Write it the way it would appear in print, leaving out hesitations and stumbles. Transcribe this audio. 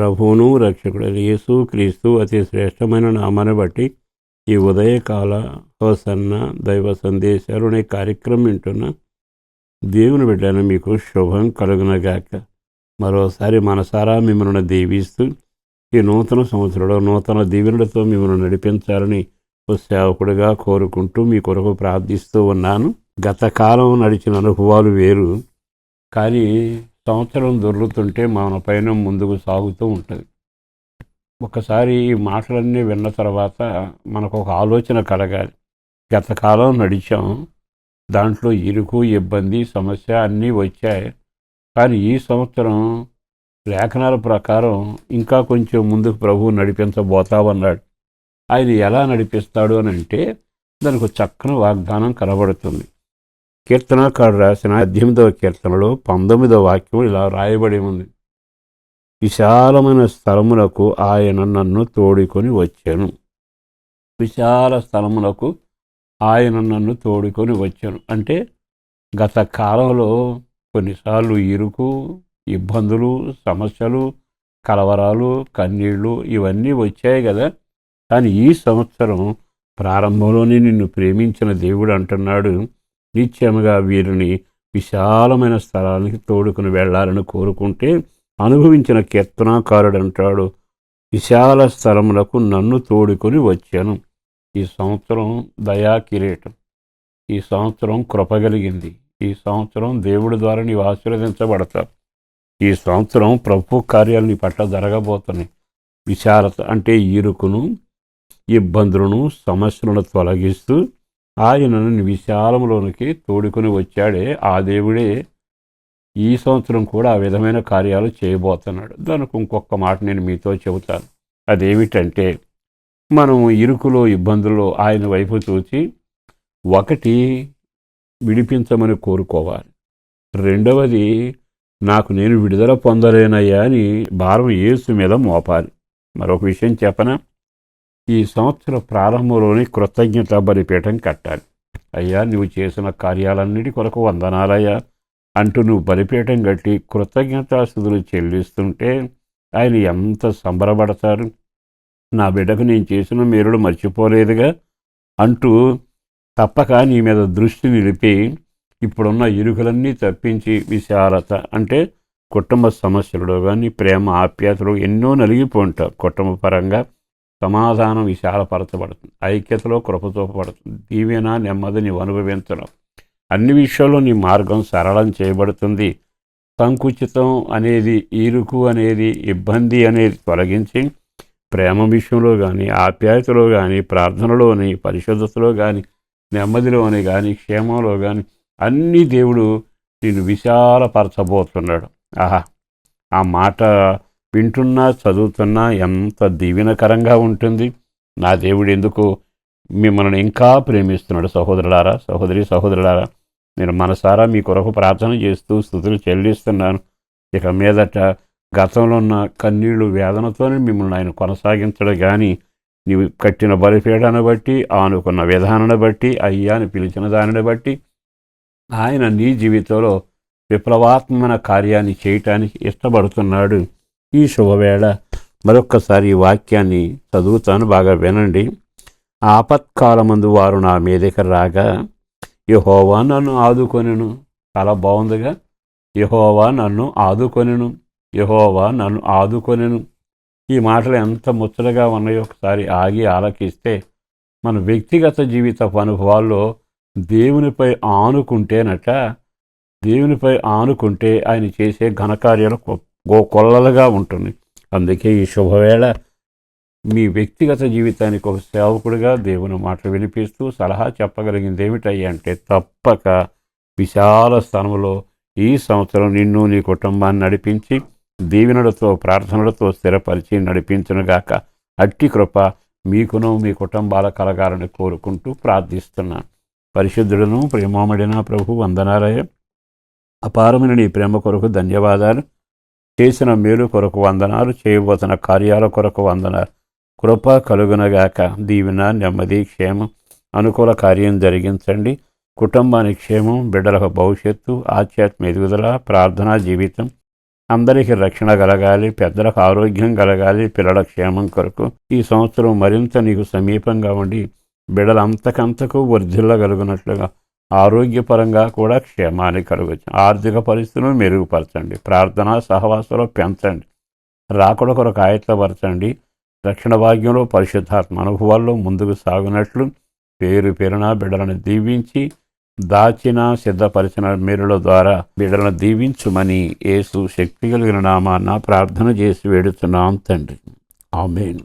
ప్రభువును రక్షకుడు యేసు క్రీస్తు అతి శ్రేష్టమైన నామాన్ని బట్టి ఈ ఉదయకాల హోసన్న దైవ సందేశాలు అనే కార్యక్రమం వింటున్న దేవుని బిడ్డను మీకు శుభం కలుగునగాక. మరోసారి మనసారా మిమ్మల్ని దీవిస్తూ ఈ నూతన సంవత్సరంలో నూతన దీవెనలతో మిమ్మల్ని నడిపించాలని ఓ సేవకుడిగా కోరుకుంటూ మీ కొరకు ప్రార్థిస్తూ ఉన్నాను. గత కాలం నడిచిన అనుభవాలు వేరు, కానీ సంవత్సరం దొర్లుతుంటే మన పైన ముందుకు సాగుతూ ఉంటుంది. ఒకసారి ఈ మాటలన్నీ విన్న తర్వాత మనకు ఒక ఆలోచన కలగాలి. గత కాలం నడిచాం, దాంట్లో ఇరుకు ఇబ్బంది సమస్య అన్నీ వచ్చాయి, కానీ ఈ సంవత్సరం లేఖనాల ప్రకారం ఇంకా కొంచెం ముందుకు ప్రభువు నడిపించబోతామన్నాడు. ఆయన ఎలా నడిపిస్తాడు అని అంటే దానికి చక్కని వాగ్దానం కనబడుతుంది. కీర్తనకారుడు రాసిన 18వ కీర్తనలో 19వ వాక్యం ఇలా రాయబడి ఉంది: విశాలమైన స్థలములకు ఆయన నన్ను తోడుకొని వచ్చాను. విశాల స్థలములకు ఆయన నన్ను తోడుకొని వచ్చాను అంటే గత కాలంలో కొన్నిసార్లు ఇరుకు ఇబ్బందులు సమస్యలు కలవరాలు కన్నీళ్ళు ఇవన్నీ వచ్చాయి కదా. కానీ ఈ సంవత్సరం ప్రారంభంలోనే నిన్ను ప్రేమించిన దేవుడు అంటున్నాడు, నిత్యముగా వీరిని విశాలమైన స్థలానికి తోడుకుని వెళ్ళాలని కోరుకుంటే అనుభవించిన కీర్తనాకారుడు అంటాడు, విశాల స్థలములకు నన్ను తోడుకొని వచ్చాను. ఈ సంవత్సరం దయా కిరీటం, ఈ సంవత్సరం కృపగలిగింది, ఈ సంవత్సరం దేవుడి ద్వారా నీవు ఆశీర్వదించబడతావు. ఈ సంవత్సరం ప్రభు కార్యాలు నీ పట్ల జరగబోతున్నాయి. విశాలత అంటే ఇరుకును ఇబ్బందులను సమస్యలను తొలగిస్తూ ఆయనను విశాలంలోనికి తోడుకొని వచ్చాడే ఆ దేవుడే ఈ సంవత్సరం కూడా ఆ విధమైన కార్యాలు చేయబోతున్నాడు. దానికి ఇంకొక మాట నేను మీతో చెబుతాను. అదేమిటంటే, మనం ఇరుకులో ఇబ్బందుల్లో ఆయన వైపు చూసి ఒకటి విడిపించమని కోరుకోవాలి, రెండవది నాకు నేను విడుదల పొందలేనయ్యా అని భారం యేసు మీద మోపాలి. మరొక విషయం చెప్పనా, ఈ సంవత్సర ప్రారంభంలోనే కృతజ్ఞత బలిపీఠం కట్టాలి. అయ్యా నువ్వు చేసిన కార్యాలన్నిటి కొరకు వందనాలయ్యా అంటూ నువ్వు బలిపీఠం కట్టి కృతజ్ఞతాస్తుతులు చెల్లిస్తుంటే ఆయన ఎంత సంబరపడతారు. నా బిడ్డకు నేను చేసిన మేలుడు మర్చిపోలేదుగా అంటూ తప్పక నీ మీద దృష్టి నిలిపి ఇప్పుడున్న ఇరుకులన్నీ తప్పించి విశాలత అంటే కుటుంబ సమస్యలలో కానీ ప్రేమ ఆప్యాయతలు ఎన్నో నలిగిపోంటావు. కుటుంబ పరంగా సమాధానం విశాలపరచబడుతుంది, ఐక్యతలో కృప చూపబడుతుంది, దీవెన నెమ్మది నీవు అనుభవించడం, అన్ని విషయాల్లో నీ మార్గం సరళం చేయబడుతుంది. సంకుచితం అనేది ఇరుకు అనేది ఇబ్బంది అనేది తొలగించి ప్రేమ విషయంలో కానీ ఆప్యాయతలో కానీ ప్రార్థనలోని పరిశుద్ధతలో కానీ నెమ్మదిలోని కానీ క్షేమంలో కానీ అన్నీ దేవుడు నేను విశాలపరచబోతున్నాడు. ఆహా, ఆ మాట వింటున్నా చదువుతున్నా ఎంత దీవెనకరంగా ఉంటుంది. నా దేవుడు ఎందుకు మిమ్మల్ని ఇంకా ప్రేమిస్తున్నాడు. సహోదరులారా సహోదరులారా, నేను మనసారా మీ కొరకు ప్రార్థన చేస్తూ స్తుతులు చెల్లిస్తున్నాను. ఇక మీదట గతంలో ఉన్న కన్నీళ్లు వేదనతోనే మిమ్మల్ని ఆయన కొనసాగించడు, కానీ నీవు కట్టిన బలిపీఠాన్ని బట్టి ఆనుకున్న విధానాన్ని బట్టి అయ్యాని పిలిచిన దానిని బట్టి ఆయన నీ జీవితంలో విప్లవాత్మకమైన కార్యాన్ని చేయటానికి ఇష్టపడుతున్నాడు. ఈ శుభవేళ మరొక్కసారి ఈ వాక్యాన్ని చదువుతాను, బాగా వినండి. ఆపత్కాలమందు వారు నా మీదకి రాగా యెహోవా నన్ను ఆదుకొనెను. చాలా బాగుందిగా, యెహోవా నన్ను ఆదుకొనెను, యెహోవా నన్ను ఆదుకొనెను. ఈ మాటలు ఎంత ముచ్చటగా ఉన్నాయో ఒకసారి ఆగి ఆలకిస్తే మన వ్యక్తిగత జీవితపు అనుభవాల్లో దేవునిపై ఆనుకుంటే ఆయన చేసే ఘనకార్యాలు కొల్లలుగా ఉంటుంది. అందుకే ఈ శుభవేళ మీ వ్యక్తిగత జీవితానికి ఒక సేవకుడిగా దేవుని మాటలు వినిపిస్తూ సలహా చెప్పగలిగింది ఏమిటయ్యా అంటే, తప్పక విశాల స్థలంలో ఈ సంవత్సరం నిన్ను నీ కుటుంబాన్ని నడిపించి దీవెనలతో ప్రార్థనలతో స్థిరపరిచి నడిపించునుగాక. అట్టి కృప మీకును మీ కుటుంబాల కలగాలని కోరుకుంటూ ప్రార్థిస్తున్నాను. పరిశుద్ధుడును ప్రేమమడిన ప్రభు వందనాలయ, అపారమైన నీ ప్రేమ కొరకు ధన్యవాదాలు. చేసిన మేలు కొరకు వందనాలు, చేయబోతున్న కార్యాల కొరకు వందనాలు. కృప కలుగునగాక. దీవెన నెమ్మది క్షేమం అనుకూల కార్యం జరిగించండి. కుటుంబానికి క్షేమం, బిడ్డలకు భవిష్యత్తు, ఆధ్యాత్మిక ఎదుగుదల, ప్రార్థనా జీవితం అందరికీ రక్షణ కలగాలి, పెద్దలకు ఆరోగ్యం కలగాలి, పిల్లల క్షేమం కొరకు ఈ సంవత్సరం మరింత నీకు సమీపంగా ఉండి బిడ్డలు అంతకంతకు వర్ధిల్లగలుగునట్లుగా ఆరోగ్యపరంగా కూడా క్షేమాన్ని కలుగచ్చు. ఆర్థిక పరిస్థితులను మెరుగుపరచండి, ప్రార్థనా సహవాసంలో పెంచండి, రాకడ కొరకు ఆయత్తపరచండి. రక్షణ భాగ్యంలో పరిశుద్ధాత్మ అనుభవాల్లో ముందుకు సాగునట్లు పేరు పేరున బిడ్డలను దీవించి దాచిన సిద్ధపరిచిన మేలుల ద్వారా బిడ్డలను దీవించుమని యేసు శక్తి కలిగిన నామాన ప్రార్థన చేసి వేడుతున్నాం తండ్రి. ఆమేన్.